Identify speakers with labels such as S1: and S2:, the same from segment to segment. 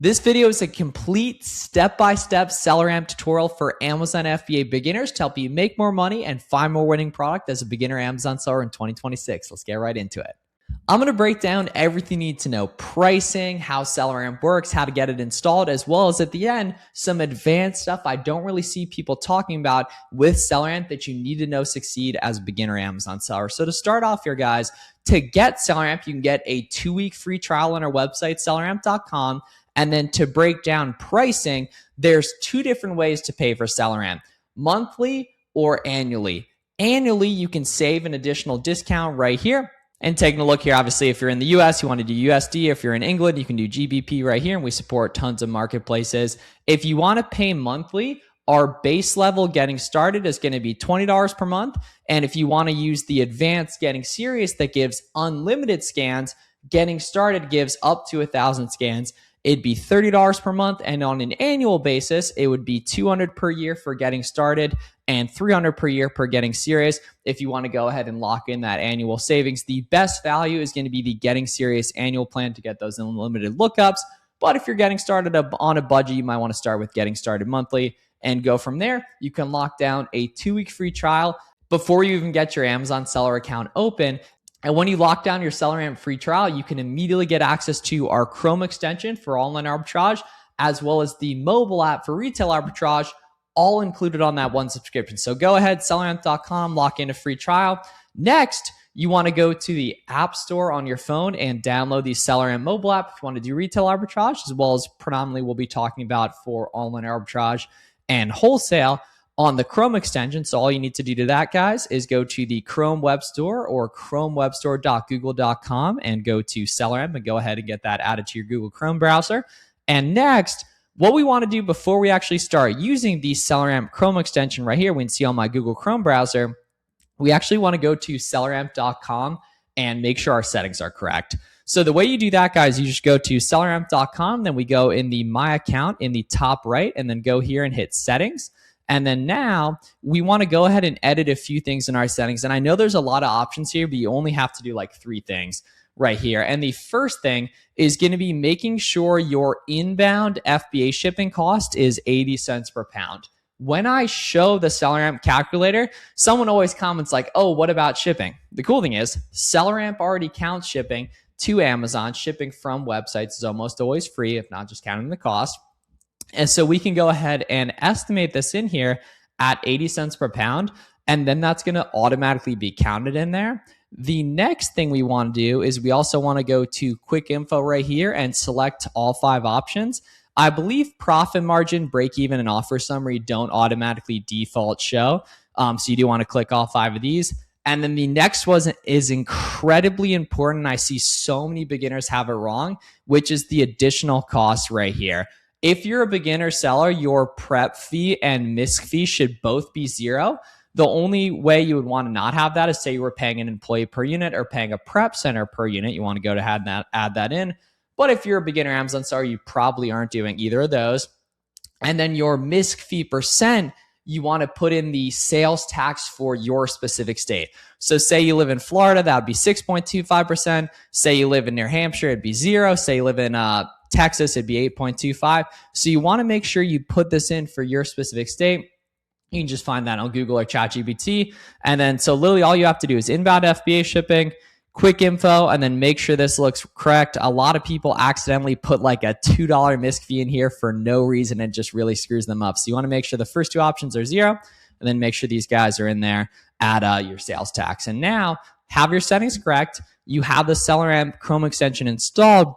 S1: This video is a complete step-by-step SellerAmp tutorial for Amazon FBA beginners to help you make more money and find more winning product as a beginner Amazon seller in 2026. Let's get right into it. I'm going to break down everything you need to know: pricing, how SellerAmp works, how to get it installed, as well as at the end, some advanced stuff I don't really see people talking about with SellerAmp that you need to know to succeed as a beginner Amazon seller. So to start off here, guys, to get SellerAmp, you can get a 2-week free trial on our website, selleramp.com. And then to break down pricing, there's 2 different ways to pay for SellerAmp: monthly or annually. Annually, you can save an additional discount right here. And taking a look here, obviously, if you're in the US, you want to do USD. If you're in England, you can do GBP right here. And we support tons of marketplaces. If you want to pay monthly, our base level getting started is going to be $20 per month. And if you want to use the advanced getting serious that gives unlimited scans, getting started gives up to 1,000 scans. It'd be $30 per month, and on an annual basis, it would be $200 per year for getting started and $300 per year per getting serious. If you want to go ahead and lock in that annual savings, the best value is going to be the getting serious annual plan to get those unlimited lookups. But if you're getting started on a budget, you might want to start with getting started monthly and go from there. You can lock down a 2-week free trial before you even get your Amazon seller account open. And when you lock down your SellerAmp free trial, you can immediately get access to our Chrome extension for online arbitrage, as well as the mobile app for retail arbitrage, all included on that one subscription. So go ahead, selleramp.com, lock in a free trial. Next, you want to go to the App Store on your phone and download the SellerAmp mobile app if you want to do retail arbitrage, as well as predominantly we'll be talking about for online arbitrage and wholesale on the Chrome extension. So all you need to do to that, guys, is go to the Chrome Web Store or chromewebstore.google.com and go to SellerAmp and go ahead and get that added to your Google Chrome browser. And next, what we want to do before we actually start using the SellerAmp Chrome extension right here, we can see on my Google Chrome browser, we actually want to go to selleramp.com and make sure our settings are correct. So the way you do that, guys, you just go to selleramp.com, then we go in the My Account in the top right, and then go here and hit Settings. And then now we want to go ahead and edit a few things in our settings. And I know there's a lot of options here, but you only have to do like 3 things right here. And the first thing is going to be making sure your inbound FBA shipping cost is 80 cents per pound. When I show the SellerAmp calculator, someone always comments like, oh, what about shipping? The cool thing is SellerAmp already counts shipping to Amazon. Shipping from websites is almost always free, if not just counting the cost. And so we can go ahead and estimate this in here at 80 cents per pound, and then that's going to automatically be counted in there. The next thing we want to do is we also want to go to quick info right here and select all 5 options. I believe profit margin, break even, and offer summary don't automatically default show. So you do want to click all 5 of these. And then the next one is incredibly important. I see so many beginners have it wrong, which is the additional cost right here. If you're a beginner seller, your prep fee and MISC fee should both be 0. The only way you would want to not have that is say you were paying an employee per unit or paying a prep center per unit. You want to go to add that in. But if you're a beginner Amazon seller, you probably aren't doing either of those. And then your MISC fee percent, you want to put in the sales tax for your specific state. So say you live in Florida, that would be 6.25%. Say you live in New Hampshire, it'd be 0. Say you live in Texas, it'd be 8.25. So you want to make sure you put this in for your specific state. You can just find that on Google or ChatGPT. And then, so literally all you have to do is inbound FBA shipping, quick info, and then make sure this looks correct. A lot of people accidentally put like a $2 MISC fee in here for no reason. It just really screws them up. So you want to make sure the first 2 options are 0, and then make sure these guys are in there at your sales tax. And now have your settings correct. You have the SellerAmp Chrome extension installed.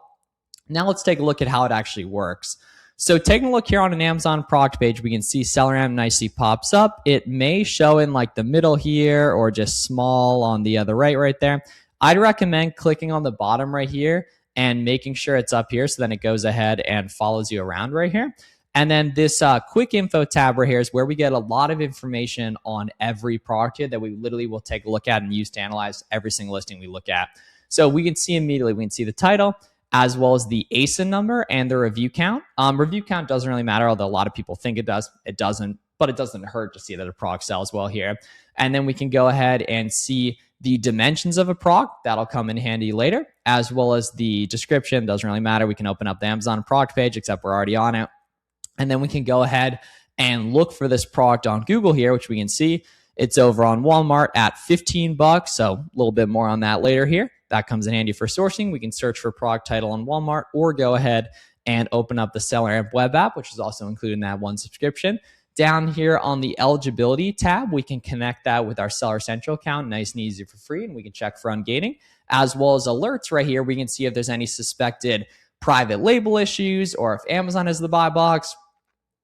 S1: Now let's take a look at how it actually works. So taking a look here on an Amazon product page, we can see SellerAmp nicely pops up. It may show in like the middle here or just small on the other right there. I'd recommend clicking on the bottom right here and making sure it's up here so then it goes ahead and follows you around right here. And then this quick info tab right here is where we get a lot of information on every product here that we literally will take a look at and use to analyze every single listing we look at. So we can see immediately, we can see the title, as well as the ASIN number and the review count. Review count doesn't really matter, although a lot of people think it does. It doesn't, but it doesn't hurt to see that a product sells well here. And then we can go ahead and see the dimensions of a product. That'll come in handy later, as well as the description. Doesn't really matter. We can open up the Amazon product page, except we're already on it. And then we can go ahead and look for this product on Google here, which we can see it's over on Walmart at 15 bucks. So a little bit more on that later here. That comes in handy for sourcing. We can search for product title on Walmart, or go ahead and open up the SellerAmp web app, which is also included in that one subscription. Down here on the eligibility tab, we can connect that with our Seller Central account, nice and easy for free, and we can check for ungating, as well as alerts right here. We can see if there's any suspected private label issues, or if Amazon is the buy box,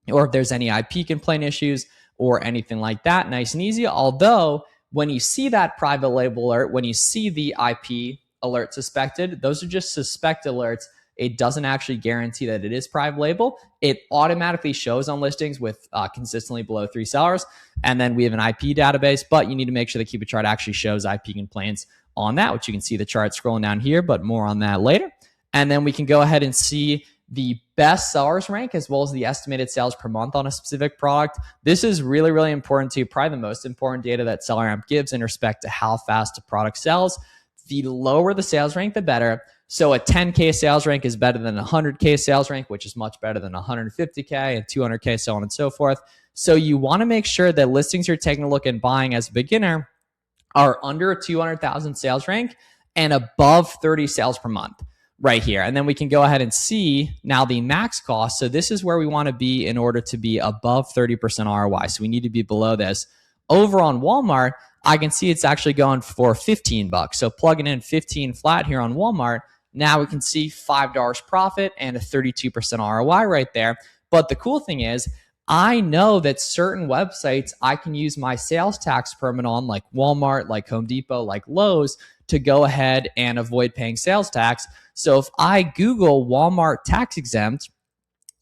S1: or if there's any IP complaint issues or anything like that. Nice and easy. Although when you see that private label alert, when you see the IP alert suspected, those are just suspect alerts. It doesn't actually guarantee that it is private label. It automatically shows on listings with consistently below 3 sellers. And then we have an IP database, but you need to make sure the Keep a chart actually shows IP complaints on that, which you can see the chart scrolling down here, but more on that later. And then we can go ahead and see the best sellers rank, as well as the estimated sales per month on a specific product. This is really, really important to you. Probably the most important data that SellerAmp gives in respect to how fast a product sells. The lower the sales rank, the better. So a 10K sales rank is better than a 100K sales rank, which is much better than 150K and 200K, so on and so forth. So you want to make sure that listings you're taking a look and buying as a beginner are under a 200,000 sales rank and above 30 sales per month right here. And then we can go ahead and see now the max cost. So this is where we want to be in order to be above 30% ROI. So we need to be below this. Over on Walmart, I can see it's actually going for 15 bucks. So plugging in 15 flat here on Walmart, now we can see $5 profit and a 32% ROI right there. But the cool thing is, I know that certain websites I can use my sales tax permit on, like Walmart, like Home Depot, like Lowe's, to go ahead and avoid paying sales tax. So if I Google Walmart tax exempt,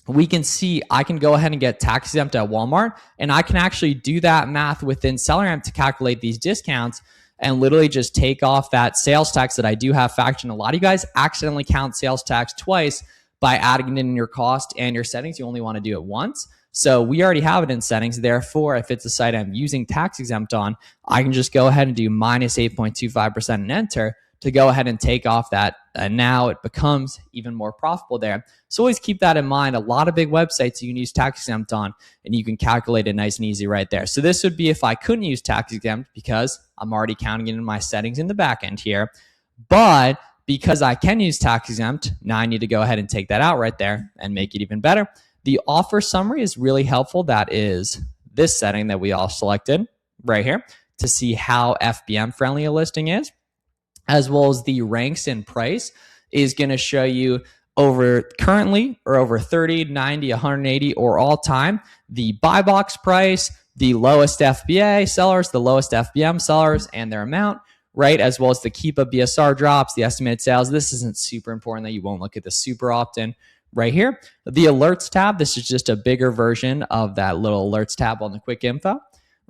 S1: we can see I can go ahead and get tax exempt at Walmart, and I can actually do that math within SellerAmp to calculate these discounts and literally just take off that sales tax that I do have factored in. A lot of you guys accidentally count sales tax twice by adding it in your cost and your settings. You only want to do it once. So we already have it in settings. Therefore, if it's a site I'm using tax exempt on, I can just go ahead and do minus 8.25% and enter to go ahead and take off that. And now it becomes even more profitable there. So always keep that in mind. A lot of big websites you can use tax exempt on, and you can calculate it nice and easy right there. So this would be if I couldn't use tax exempt, because I'm already counting it in my settings in the back end here. But because I can use tax exempt, now I need to go ahead and take that out right there and make it even better. The offer summary is really helpful. That is this setting that we all selected right here to see how FBM friendly a listing is, as well as the ranks in price is going to show you over currently or over 30, 90, 180 or all time, the buy box price, the lowest FBA sellers, the lowest FBM sellers and their amount, right? As well as the keep up BSR drops, the estimated sales. This isn't super important that you won't look at this super often right here. The alerts tab, this is just a bigger version of that little alerts tab on the quick info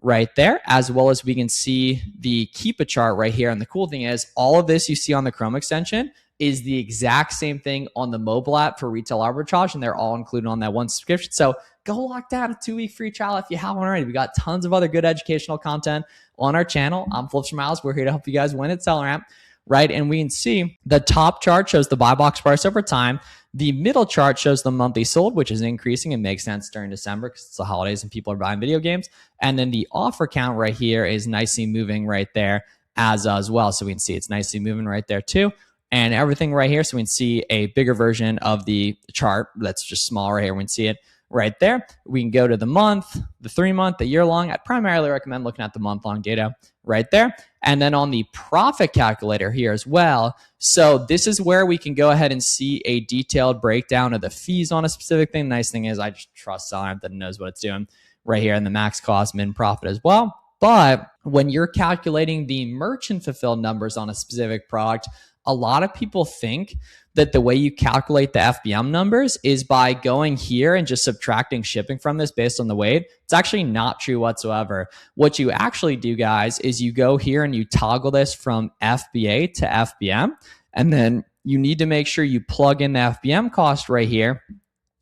S1: right there, as well as we can see the keep a chart right here. And the cool thing is all of this you see on the Chrome extension is the exact same thing on the mobile app for retail arbitrage, and they're all included on that one subscription. So go lock down a 2-week free trial if you haven't already. We got tons of other good educational content on our channel. I'm Flips for Miles. We're here to help you guys win at SellerAmp, right? And we can see the top chart shows the buy box price over time. The middle chart shows the monthly sold, which is increasing and makes sense during December because it's the holidays and people are buying video games. And then the offer count right here is nicely moving right there as well. So we can see it's nicely moving right there too. And everything right here. So we can see a bigger version of the chart that's just small right here. We can see it right there. We can go to the month, the 3-month, the year long. I'd primarily recommend looking at the month long data right there. And then on the profit calculator here as well. So this is where we can go ahead and see a detailed breakdown of the fees on a specific thing. The nice thing is I just trust SellerAmp that it knows what it's doing right here, and the max cost, min profit as well. But when you're calculating the merchant fulfilled numbers on a specific product, a lot of people think that the way you calculate the FBM numbers is by going here and just subtracting shipping from this based on the weight. It's actually not true whatsoever. What you actually do, guys, is you go here and you toggle this from FBA to FBM, and then you need to make sure you plug in the FBM cost right here,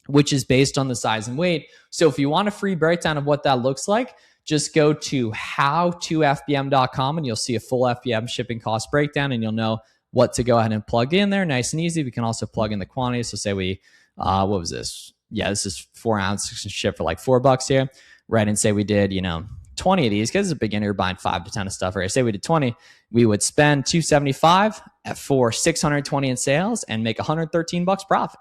S1: which is based on the size and weight. So if you want a free breakdown of what that looks like, just go to howtofbm.com and you'll see a full FBM shipping cost breakdown, and you'll know what to go ahead and plug in there. Nice and easy. We can also plug in the quantity. So say we, what was this? Yeah, this is 4 ounces ship for like $4 here, right? And say we did, 20 of these, because as a beginner, you're buying 5 to 10 of stuff, right? Say we did 20, we would spend $275 for 620 in sales and make $113 profit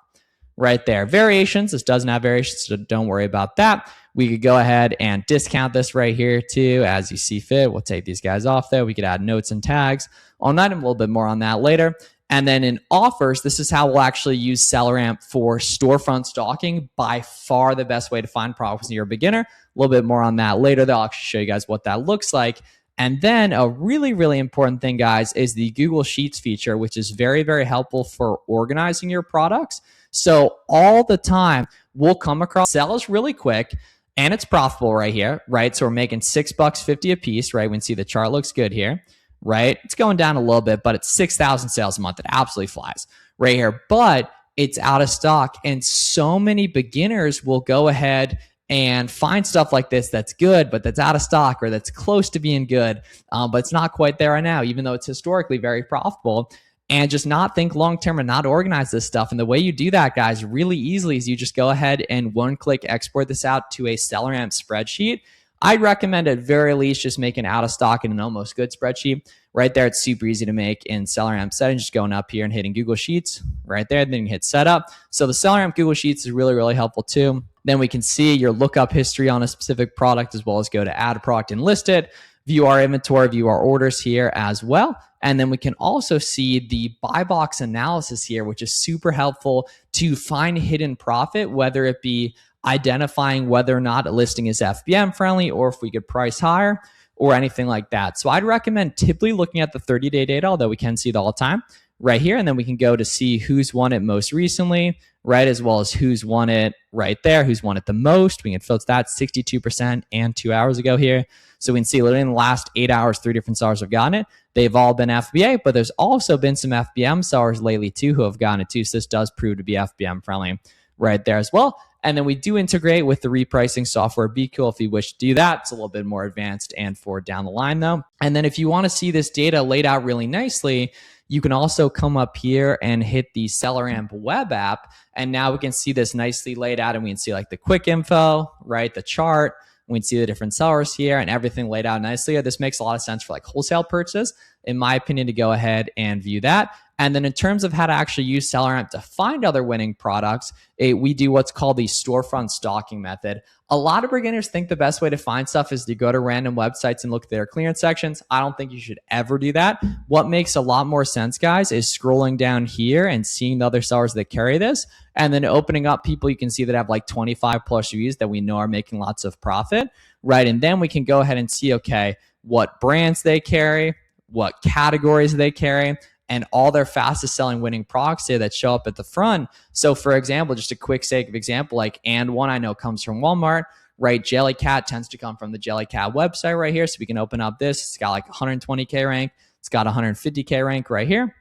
S1: right there. Variations, this doesn't have variations, so don't worry about that. We could go ahead and discount this right here too, as you see fit. We'll take these guys off there. We could add notes and tags on that, and a little bit more on that later. And then in offers, this is how we'll actually use SellerAmp for storefront stalking. By far the best way to find profits when you're a beginner. A little bit more on that later. They'll actually show you guys what that looks like. And then a really, really important thing, guys, is the Google Sheets feature, which is very, very helpful for organizing your products. So all the time, we'll come across sales really quick, and it's profitable right here, right? So we're making $6.50 a piece, right? We can see the chart looks good here, right? It's going down a little bit, but it's 6,000 sales a month. It absolutely flies right here, but it's out of stock. And so many beginners will go ahead and find stuff like this that's good, but that's out of stock, or that's close to being good, but it's not quite there right now, even though it's historically very profitable, and just not think long-term and not organize this stuff. And the way you do that, guys, really easily is you just go ahead and one-click export this out to a SellerAmp spreadsheet. I'd recommend at very least just make an out of stock and an almost good spreadsheet. Right there, it's super easy to make in SellerAmp settings, just going up here and hitting Google Sheets right there, then you hit setup. So the SellerAmp Google Sheets is really, really helpful too. Then we can see your lookup history on a specific product, as well as go to add a product and list it, view our inventory, view our orders here as well. And then we can also see the buy box analysis here, which is super helpful to find hidden profit, whether it be identifying whether or not a listing is FBM friendly, or if we could price higher, or anything like that. So I'd recommend typically looking at the 30-day data, although we can see it all the time right here. And then we can go to see who's won it most recently, right? As well as who's won it right there, who's won it the most. We can filter that 62% and 2 hours ago here. So we can see literally in the last 8 hours, 3 different sellers have gotten it. They've all been FBA, but there's also been some FBM sellers lately too who have gotten it too. So this does prove to be FBM friendly right there as well. And then we do integrate with the repricing software. Be cool if you wish to do that. It's a little bit more advanced and for down the line though. And then if you want to see this data laid out really nicely, you can also come up here and hit the SellerAmp web app. And now we can see this nicely laid out, and we can see like the quick info, right? The chart. We can see the different sellers here and everything laid out nicely. This makes a lot of sense for like wholesale purchases, in my opinion, to go ahead and view that. And then in terms of how to actually use SellerAmp to find other winning products, we do what's called the storefront stalking method. A lot of beginners think the best way to find stuff is to go to random websites and look at their clearance sections. I don't think you should ever do that. What makes a lot more sense, guys, is scrolling down here and seeing the other sellers that carry this, and then opening up people you can see that have like 25 plus reviews that we know are making lots of profit, right? And then we can go ahead and see, okay, what brands they carry, what categories they carry, and all their fastest selling winning products here that show up at the front. So for example, just a quick sake of example, like and one I know comes from Walmart, right? Jellycat tends to come from the Jellycat website right here. So we can open up this. It's got like 120K rank. It's got 150K rank right here.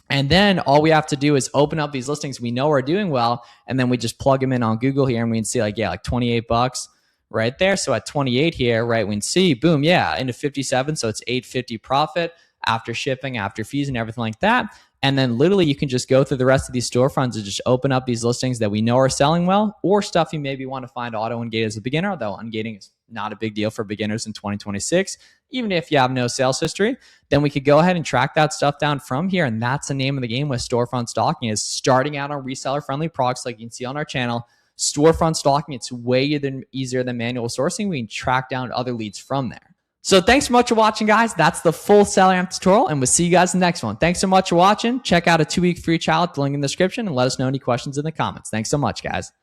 S1: And then all we have to do is open up these listings we know are doing well, and then we just plug them in on Google here, and we can see like, yeah, like $28 right there. So at 28 here, right, we can see, boom, yeah, into 57. So it's $850 profit after shipping, after fees and everything like that. And then literally you can just go through the rest of these storefronts and just open up these listings that we know are selling well, or stuff you maybe want to find auto ungate as a beginner, although ungating is not a big deal for beginners in 2026, even if you have no sales history. Then we could go ahead and track that stuff down from here. And that's the name of the game with storefront stalking, is starting out on reseller friendly products like you can see on our channel. Storefront stalking, it's way easier than manual sourcing. We can track down other leads from there. So thanks so much for watching, guys. That's the full SellerAmp tutorial, and we'll see you guys in the next one. Thanks so much for watching. Check out a 2-week free trial at the link in the description, and let us know any questions in the comments. Thanks so much, guys.